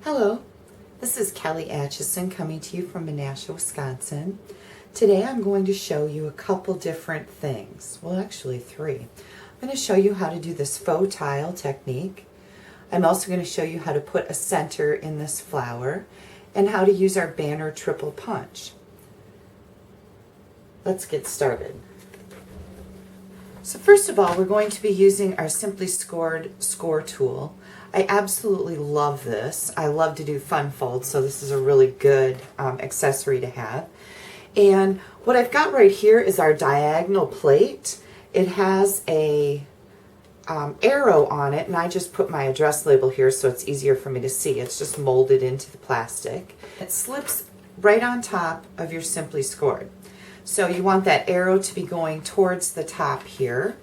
Hello, this is Kelly Acheson coming to you from Menasha, Wisconsin. Today I'm going to show you a couple different things. Well, actually three. I'm going to show you how to do this faux tile technique. I'm also going to show you how to put a center in this flower and how to use our banner triple punch. Let's get started. So first of all, we're going to be using our Simply Scored score tool. I absolutely love this. I love to do fun folds, so this is a really good accessory to have. And what I've got right here is our diagonal plate. It has a arrow on it, and I just put my address label here so it's easier for me to see. It's just molded into the plastic. It slips right on top of your Simply Scored. So you want that arrow to be going towards the top here.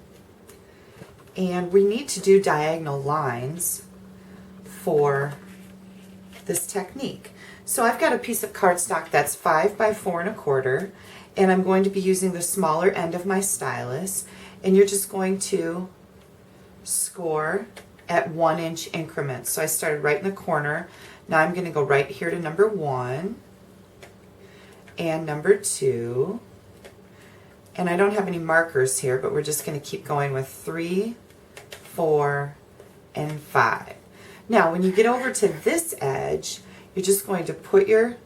And we need to do diagonal lines for this technique. So I've got a piece of cardstock that's 5 by 4 1/4, and I'm going to be using the smaller end of my stylus, and you're just going to score at 1-inch increments. So I started right in the corner. Now I'm going to go right here to number 1 and number 2. And I don't have any markers here, but we're just going to keep going with 3, 4, and 5. Now, when you get over to this edge, you're just going to put your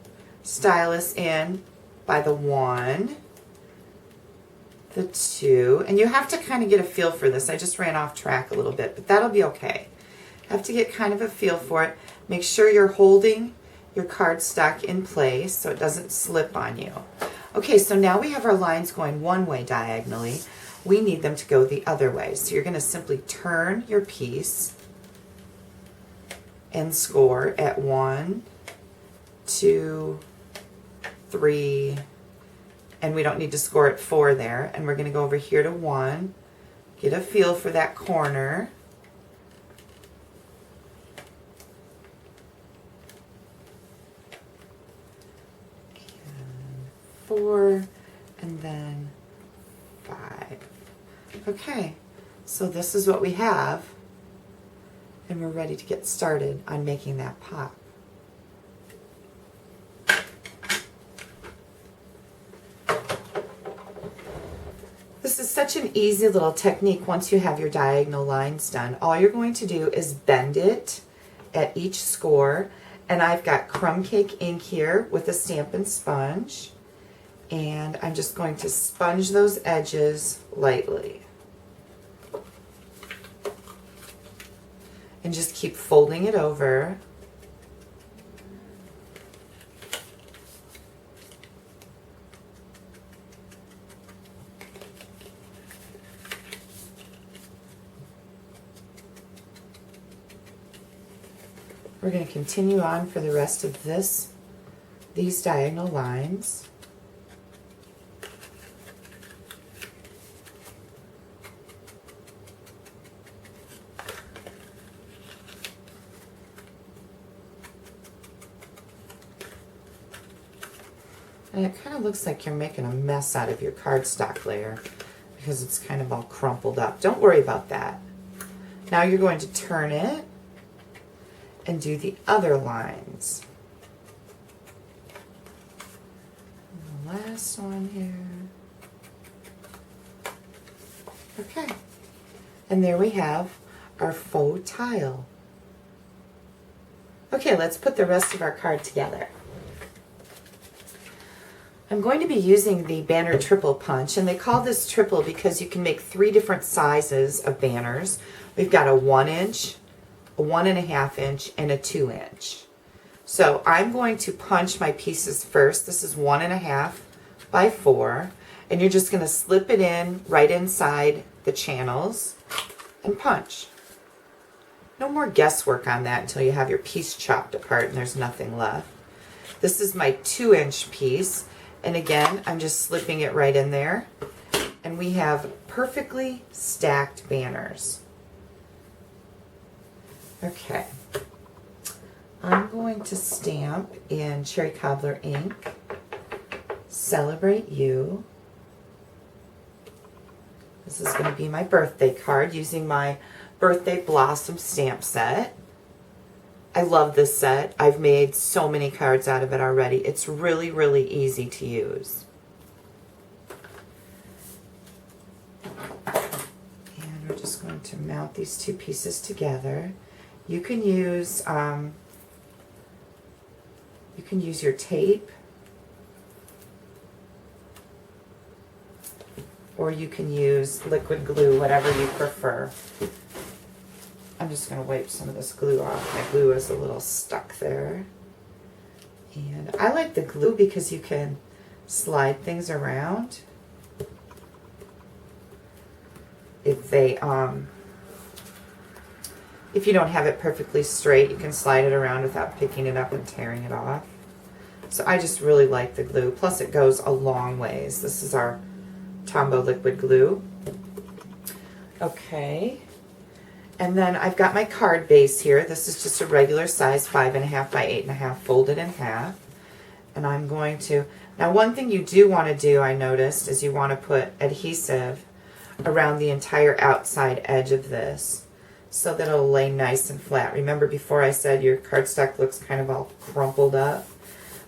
stylus in by the 1, the 2, and you have to kind of get a feel for this. I just ran off track a little bit, but that'll be okay. Have to get kind of a feel for it. Make sure you're holding your cardstock in place so it doesn't slip on you. Okay, so now we have our lines going one way diagonally. We need them to go the other way. So you're going to simply turn your piece and score at 1, 2, 3, and we don't need to score at 4 there. And we're going to go over here to 1, get a feel for that corner. And 4, and then 5. Okay, so this is what we have, and we're ready to get started on making that pop. This is such an easy little technique once you have your diagonal lines done. All you're going to do is bend it at each score, and I've got crumb cake ink here with a Stampin' Sponge, and I'm just going to sponge those edges lightly. And just keep folding it over. We're going to continue on for the rest of these diagonal lines. And it kind of looks like you're making a mess out of your cardstock layer because it's kind of all crumpled up. Don't worry about that. Now you're going to turn it and do the other lines. And the last one here. Okay. And there we have our faux tile. Okay, let's put the rest of our card together. I'm going to be using the banner triple punch, and they call this triple because you can make 3 different sizes of banners. We've got a 1-inch, a 1.5 inch, and a 2-inch. So I'm going to punch my pieces first. This is 1.5 by 4, and you're just going to slip it in right inside the channels and punch. No more guesswork on that until you have your piece chopped apart and there's nothing left. This is my 2-inch piece. And again, I'm just slipping it right in there. And we have perfectly stacked banners. Okay. I'm going to stamp in Cherry Cobbler ink, Celebrate You. This is going to be my birthday card using my Birthday Blossom stamp set. I love this set. I've made so many cards out of it already. It's really, really easy to use. And we're just going to mount these two pieces together. You can use your tape, or you can use liquid glue, whatever you prefer. I'm just going to wipe some of this glue off. My glue is a little stuck there. And I like the glue because you can slide things around. If you don't have it perfectly straight, you can slide it around without picking it up and tearing it off. So I just really like the glue. Plus it goes a long ways. This is our Tombow liquid glue. Okay. And then I've got my card base here. This is just a regular size 5.5 by 8.5 folded in half. And I'm going to, now one thing you do want to do, I noticed, is you want to put adhesive around the entire outside edge of this so that it'll lay nice and flat. Remember before I said your cardstock looks kind of all crumpled up?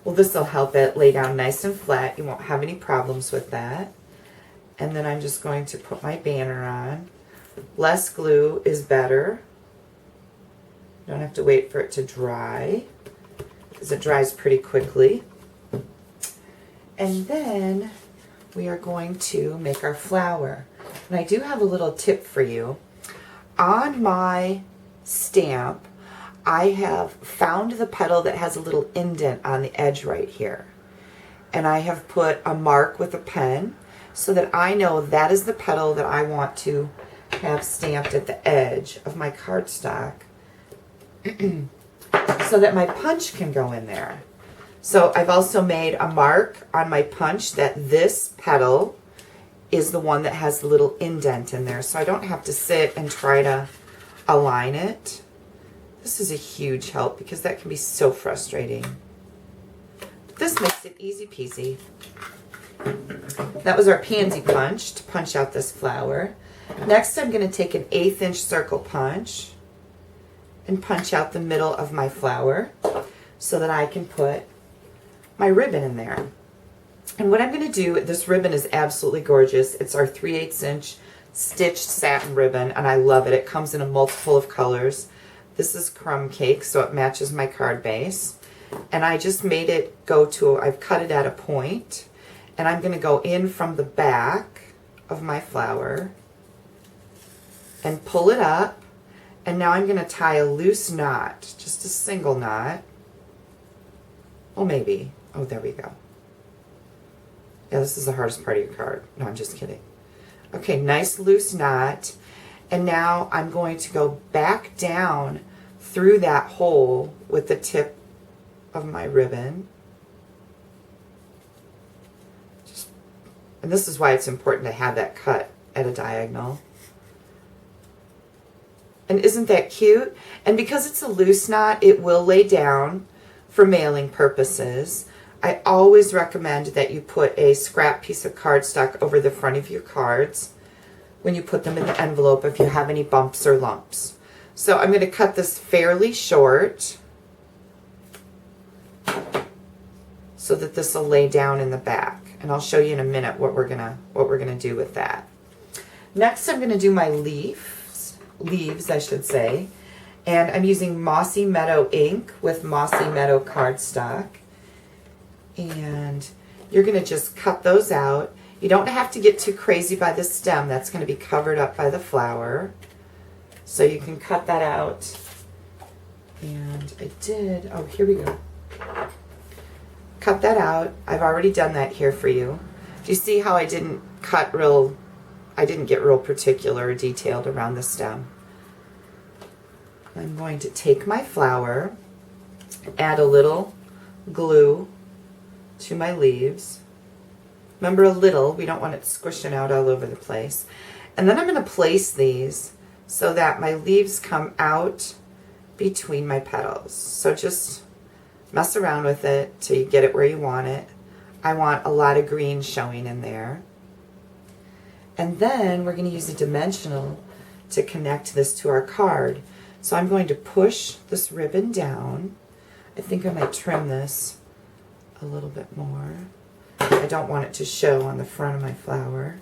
Well, this will help it lay down nice and flat. You won't have any problems with that. And then I'm just going to put my banner on. Less glue is better. You don't have to wait for it to dry because it dries pretty quickly. And then we are going to make our flower. And I do have a little tip for you. On my stamp, I have found the petal that has a little indent on the edge right here. And I have put a mark with a pen so that I know that is the petal that I want to have stamped at the edge of my cardstock so that my punch can go in there. So I've also made a mark on my punch that this petal is the one that has the little indent in there, so I don't have to sit and try to align it. This is a huge help because that can be so frustrating. This makes it easy peasy. That was our pansy punch to punch out this flower. Next, I'm going to take an 1/8 inch circle punch and punch out the middle of my flower so that I can put my ribbon in there. And what I'm going to do, this ribbon is absolutely gorgeous. It's our 3/8 inch stitched satin ribbon, and I love it. It comes in a multiple of colors. This is crumb cake, so it matches my card base. And I just made it go to, I've cut it at a point, and I'm going to go in from the back of my flower and pull it up, and now I'm going to tie a loose knot, just a single knot. Oh, maybe. Oh, there we go. Yeah, this is the hardest part of your card. No, I'm just kidding. Okay, nice loose knot. And now I'm going to go back down through that hole with the tip of my ribbon. And this is why it's important to have that cut at a diagonal. And isn't that cute? And because it's a loose knot, it will lay down for mailing purposes. I always recommend that you put a scrap piece of cardstock over the front of your cards when you put them in the envelope if you have any bumps or lumps. So I'm going to cut this fairly short so that this will lay down in the back. And I'll show you in a minute what we're gonna do with that. Next, I'm going to do my leaves, I should say. And I'm using Mossy Meadow ink with Mossy Meadow cardstock. And you're going to just cut those out. You don't have to get too crazy by the stem. That's going to be covered up by the flower. So you can cut that out. And I did, oh, here we go. Cut that out. I've already done that here for you. Do you see how I didn't get real particular or detailed around the stem? I'm going to take my flower, add a little glue to my leaves. Remember, a little, we don't want it squishing out all over the place. And then I'm going to place these so that my leaves come out between my petals. So just mess around with it till you get it where you want it. I want a lot of green showing in there. And then we're going to use a dimensional to connect this to our card. So I'm going to push this ribbon down. I think I might trim this a little bit more. I don't want it to show on the front of my flower.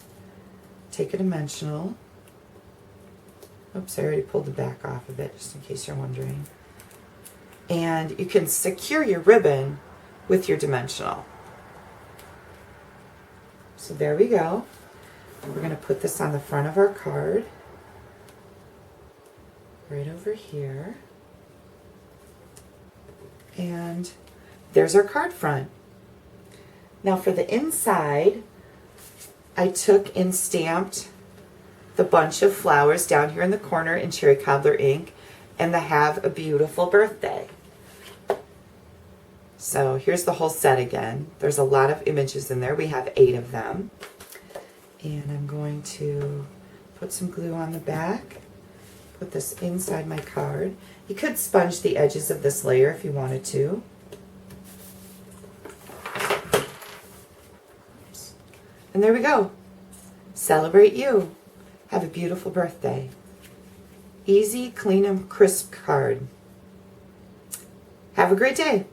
Take a dimensional. Oops, I already pulled the back off of it, just in case you're wondering. And you can secure your ribbon with your dimensional. So there we go. We're going to put this on the front of our card. Right over here. And there's our card front. Now for the inside, I took and stamped the bunch of flowers down here in the corner in cherry cobbler ink and the Have a Beautiful Birthday. So here's the whole set again. There's a lot of images in there. We have 8 of them. And I'm going to put some glue on the back, put this inside my card. You could sponge the edges of this layer if you wanted to. Oops. And there we go. Celebrate you. Have a beautiful birthday. Easy, clean, and crisp card. Have a great day.